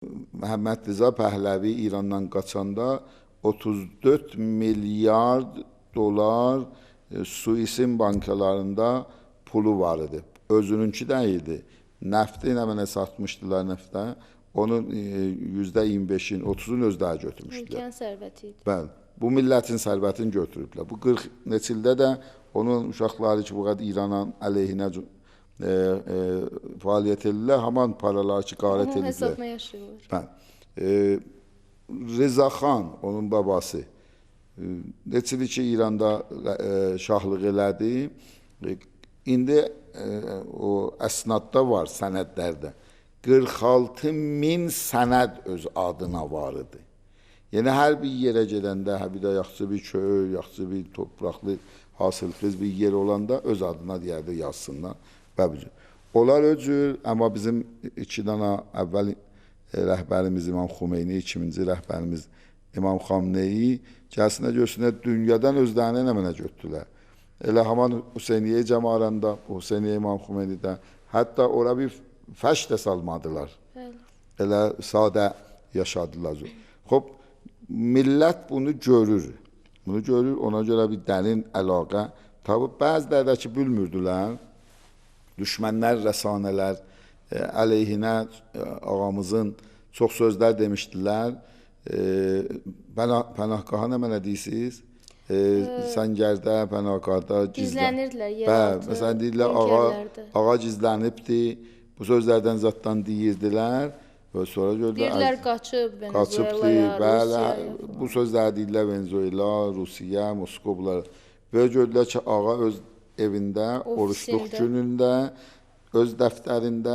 Məhəmməd Rza Pəhləvi İrandan qaçanda 34 milyard dolar Suisin bankalarında pulu var idi. Özününki də idi. Nəfti nə mənə satmışdılar nəftə. Onun %25'in, 30'un özləri götürmüşdülər. Ölkənin sərvəti idi. Bəli. Bu millətin sərvətini götürüblər. Bu 40 neçildə də onun uşaqları ki, bu qədər İranın əleyhinə fəaliyyət edirlər, haman paralar ki, qarət Onun edirlər. hesabına yaşayırlar. Bəli. Reza Xan, onun babası, neçədir ki, İranda şahlıq elədi. İndi o əsnadda var, sənədlərdə. 46 min sənəd öz adına var idi. Yəni, hər bir yerə gedəndə, hər bir də yaxşı bir köy, yaxşı bir topraqlı, hasılxız bir yer olanda öz adına deyərdə yazsınlar. Onlar öcür, amma bizim 2 dana əvvəl rəhbərimiz İmam Xumeyni, 2-ci rəhbərimiz İmam Xamneyi gəlsinə görsünlər, dünyadan özlərini nə mənə götürdülər. Elə haman Hüseyniyə cəmaranda, Hüseyniyə İmam Xumeynidə, hətta ora bir fəş də salmadılar. Elə sadə yaşadılar. Xob, millət bunu görür. Bunu görür, ona görə bir dərin əlaqə. Tabi bəziləri də ki, bilmirdilər. Düşmənlər, rəsanələr əleyhinə ağamızın çox sözlər demişdilər. Pənahqaha nə mənə deyirsiniz? Səngərdə, Pənahqada gizlənirdilər yeraltı məsələn, deyirlər, ağa gizlənibdi. Bu sözlərdən zatdan deyirdilər. Və sonra gördülər, deyirlər, qaçıb Venezuelaya, Rusiyaya. Bu sözlər deyirlər, Venezuela, Rusiya, Moskova. Və gördülər ki, ağa öz evində, oruçluq günündə, öz dəftərində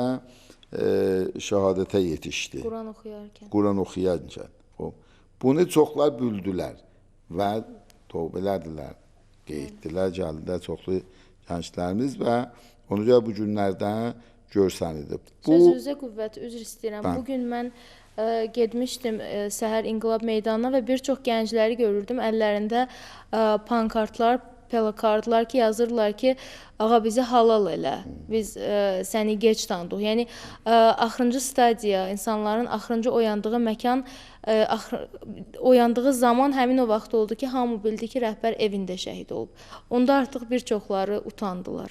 şəhadətə yetişdi. Quran oxuyarkən. Bunu çoxlar büldülər və tövbə elədilər, qeyddilər, gəldilər çoxlu gənclərimiz və onu görə bu günlərdə görsənidir. Sözünüzə qüvvət, üzr istəyirəm. Bugün mən getmişdim səhər İnqilab meydanına və bir çox gəncləri görürdüm. Əllərində pankartlar, plakatlar ki, yazırlar ki, ağa bizi halal elə, biz səni gec tanıdıq. Yəni, axırıncı stadiya, insanların axırıncı oyandığı məkan, oyandığı zaman həmin o vaxt oldu ki, hamı bildi ki, rəhbər evində şəhid olub. Onda artıq bir çoxları utandılar.